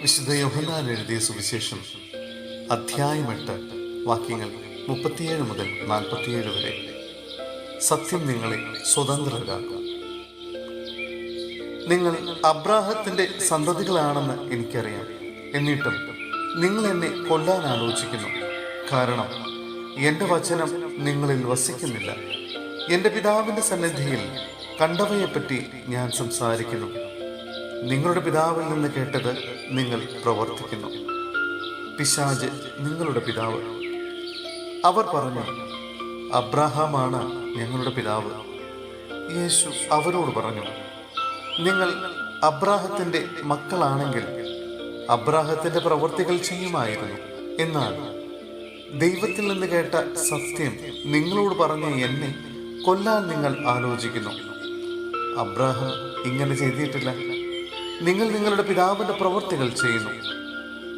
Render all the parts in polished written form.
വിശുദ്ധ യോഹന്നാൻ എഴുതിയ സുവിശേഷം അധ്യായം 8 വാക്യങ്ങൾ 37 മുതൽ 47 വരെ. സത്യം നിങ്ങളെ സ്വതന്ത്രരാക്കും. നിങ്ങൾ അബ്രാഹത്തിന്റെ സന്തതികളാണെന്ന് എനിക്കറിയാം. എന്നിട്ടും നിങ്ങൾ എന്നെ കൊല്ലാൻ ആലോചിക്കുന്നു. കാരണം എൻ്റെ വചനം നിങ്ങളിൽ വസിക്കുന്നില്ല. എൻ്റെ പിതാവിൻ്റെ സന്നിധിയിൽ കണ്ടവയെപ്പറ്റി ഞാൻ സംസാരിക്കുന്നു. നിങ്ങളുടെ പിതാവിൽ നിന്ന് കേട്ടത് നിങ്ങൾ പ്രവർത്തിക്കുന്നു. പിശാച് നിങ്ങളുടെ പിതാവ്. അവർ പറഞ്ഞു, അബ്രാഹാമാണ് ഞങ്ങളുടെ പിതാവ്. യേശു അവരോട് പറഞ്ഞു, നിങ്ങൾ അബ്രാഹത്തിൻ്റെ മക്കളാണെങ്കിൽ അബ്രാഹത്തിൻ്റെ പ്രവൃത്തികൾ ചെയ്യുമായിരുന്നു. എന്നാൽ ദൈവത്തിൽ നിന്ന് കേട്ട സത്യം നിങ്ങളോട് പറഞ്ഞ എന്നെ കൊല്ലാൻ നിങ്ങൾ ആലോചിക്കുന്നു. അബ്രാഹാം ഇങ്ങനെ ചെയ്തിട്ടില്ല. നിങ്ങൾ നിങ്ങളുടെ പിതാവിൻ്റെ പ്രവൃത്തികൾ ചെയ്യുന്നു.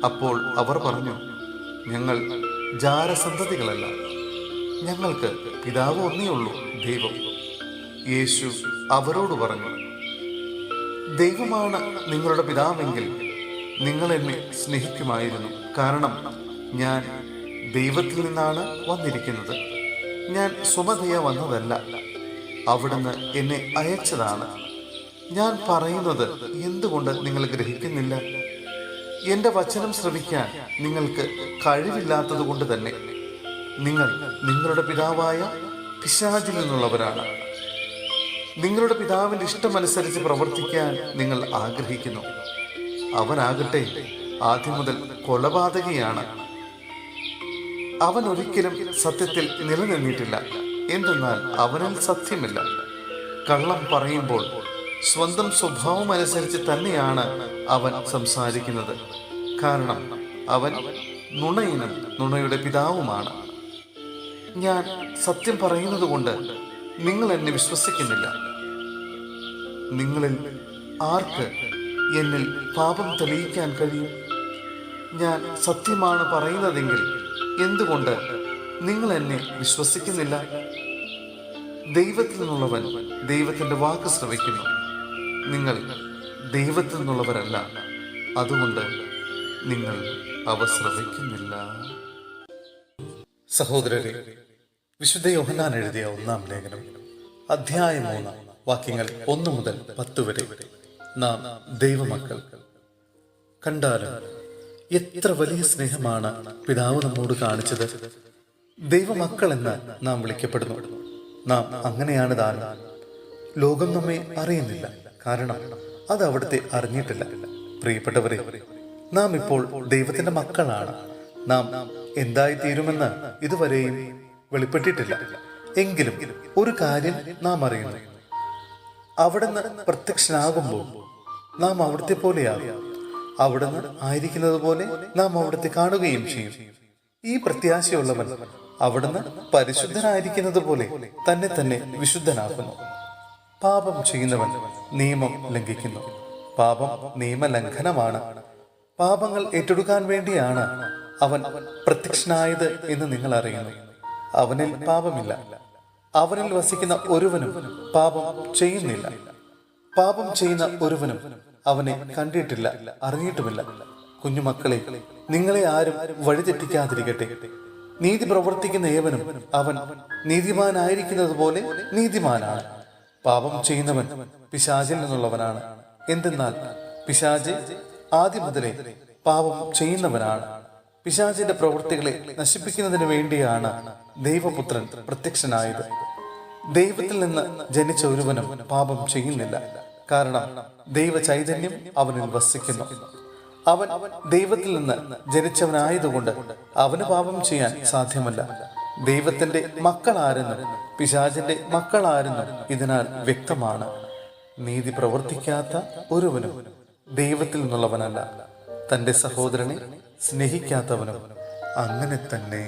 അപ്പോൾ അവർ പറഞ്ഞു, ഞങ്ങൾ ജാരസന്തതികളല്ല, ഞങ്ങൾക്ക് പിതാവ് ഒന്നേയുള്ളൂ, ദൈവം. യേശു അവരോട് പറഞ്ഞു, ദൈവമാണ് നിങ്ങളുടെ പിതാവെങ്കിൽ നിങ്ങൾ എന്നെ സ്നേഹിക്കുമായിരുന്നു. കാരണം ഞാൻ ദൈവത്തിൽ നിന്നാണ് വന്നിരിക്കുന്നത്. ഞാൻ സ്വമതയ വന്നതല്ല, അവിടുന്ന് എന്നെ അയച്ചതാണ്. ഞാൻ പറയുന്നത് എന്തുകൊണ്ട് നിങ്ങൾ ഗ്രഹിക്കുന്നില്ല? എൻ്റെ വചനം ശ്രവിക്കാൻ നിങ്ങൾക്ക് കഴിവില്ലാത്തത് കൊണ്ട് തന്നെ. നിങ്ങൾ നിങ്ങളുടെ പിതാവായ പിശാചിൽ നിന്നുള്ളവരാണ്. നിങ്ങളുടെ പിതാവിൻ്റെ ഇഷ്ടമനുസരിച്ച് പ്രവർത്തിക്കാൻ നിങ്ങൾ ആഗ്രഹിക്കുന്നു. അവനാകട്ടെ ആദ്യം മുതൽ കൊലപാതകിയാണ്. അവൻ ഒരിക്കലും സത്യത്തിൽ നിലനിന്നിട്ടില്ല. എന്തെന്നാൽ അവനിൽ സത്യമില്ല. കള്ളം പറയുമ്പോൾ സ്വന്തം സ്വഭാവം അനുസരിച്ച് തന്നെയാണ് അവൻ സംസാരിക്കുന്നത്. കാരണം അവൻ നുണയനും നുണയുടെ പിതാവുമാണ്. ഞാൻ സത്യം പറയുന്നത് കൊണ്ട് നിങ്ങൾ എന്നെ വിശ്വസിക്കുന്നില്ല. നിങ്ങളിൽ ആർക്ക് എന്നിൽ പാപം തെളിയിക്കാൻ കഴിയും? ഞാൻ സത്യമാണ് പറയുന്നതെങ്കിൽ എന്തുകൊണ്ട് നിങ്ങൾ എന്നെ വിശ്വസിക്കുന്നില്ല? ദൈവത്തിൽ നിന്നുള്ളവൻ ദൈവത്തിൻ്റെ വാക്ക് ശ്രവിക്കുന്നു. നിങ്ങൾ ദൈവത്തിൽ നിന്നുള്ളവരല്ല, അതുകൊണ്ട് നിങ്ങൾ അവ ശ്രവിക്കുന്നില്ല. സഹോദരരെ, വിശുദ്ധ യോഹന്നാൻ എഴുതിയ 1-ാം ലേഖനം അധ്യായം 3 വാക്യങ്ങൾ 1 മുതൽ 10 വരെ. നാം ദൈവമക്കൾ. കണ്ടാലും എത്ര വലിയ സ്നേഹമാണ് പിതാവ് നമ്മോട് കാണിച്ചത്. ദൈവമക്കൾ എന്ന് നാം വിളിക്കപ്പെടുന്നു. നാം അങ്ങനെയാണ് താനും. ലോകം നമ്മെ അറിയുന്നില്ല, കാരണം അത് അവിടുത്തെ അറിഞ്ഞിട്ടില്ല. പ്രിയപ്പെട്ടവരെ, നാം ഇപ്പോൾ ദൈവത്തിന്റെ മക്കളാണ്. നാം എന്തായി തീരുമെന്ന് ഇതുവരെയും വെളിപ്പെട്ടിട്ടില്ല. എങ്കിലും ഒരു കാര്യം നാം അറിയുന്നു, അവിടുന്ന് പ്രത്യക്ഷനാകുമ്പോൾ നാം അവിടുത്തെ പോലെയാകും. അവിടുന്ന് ആയിരിക്കുന്നത് പോലെ നാം അവിടുത്തെ കാണുകയും ചെയ്യും. ഈ പ്രത്യാശയുള്ളവൻ അവിടുന്ന് പരിശുദ്ധനായിരിക്കുന്നത് പോലെ തന്നെ തന്നെ വിശുദ്ധനാക്കുന്നു. പാപം ചെയ്യുന്നവൻ നിയമം ലംഘിക്കുന്നു. പാപം നിയമലംഘനമാണ്. പാപങ്ങൾ ഏറ്റെടുക്കാൻ വേണ്ടിയാണ് അവൻ പ്രത്യക്ഷനായത് എന്ന് നിങ്ങൾ അറിയുന്നു. അവനിൽ പാപമില്ല. അവനിൽ വസിക്കുന്ന ഒരുവനും പാപം ചെയ്യുന്നില്ല. പാപം ചെയ്യുന്ന ഒരുവനും അവനെ കണ്ടിട്ടില്ല, അറിഞ്ഞിട്ടുമില്ല. കുഞ്ഞുമക്കളെ, നിങ്ങളെ ആരും വഴിതെറ്റിക്കാതിരിക്കട്ടെ. നീതി പ്രവർത്തിക്കുന്ന ഏവനും അവൻ നീതിമാനായിരിക്കുന്നത് പോലെ നീതിമാനാണ്. പാപം ചെയ്യുന്നവൻ പിശാചിൽ നിന്നുള്ളവനാണ്. എന്തെന്നാൽ പിശാച് ആദ്യം മുതലേ പാപം ചെയ്യുന്നവനാണ്. പിശാചിന്റെ പ്രവൃത്തികളെ നശിപ്പിക്കുന്നതിന് വേണ്ടിയാണ് ദൈവപുത്രൻ പ്രത്യക്ഷനായത്. ദൈവത്തിൽ നിന്ന് ജനിച്ച ഒരുവനും പാപം ചെയ്യുന്നില്ല, കാരണം ദൈവ ചൈതന്യം അവനിൽ വസിക്കുന്നു. അവൻ ദൈവത്തിൽ നിന്ന് ജനിച്ചവനായതുകൊണ്ട് അവന് പാപം ചെയ്യാൻ സാധ്യമല്ല. ദൈവത്തിന്റെ മക്കളാരെന്നും പിശാചിന്റെ മക്കളാരെന്നും ഇതിനാൽ വ്യക്തമാണ്. നീതി പ്രവർത്തിക്കാത്ത ഒരുവനും ദൈവത്തിൽ നിന്നുള്ളവനല്ല. തന്റെ സഹോദരനെ സ്നേഹിക്കാത്തവനും അങ്ങനെ തന്നെ.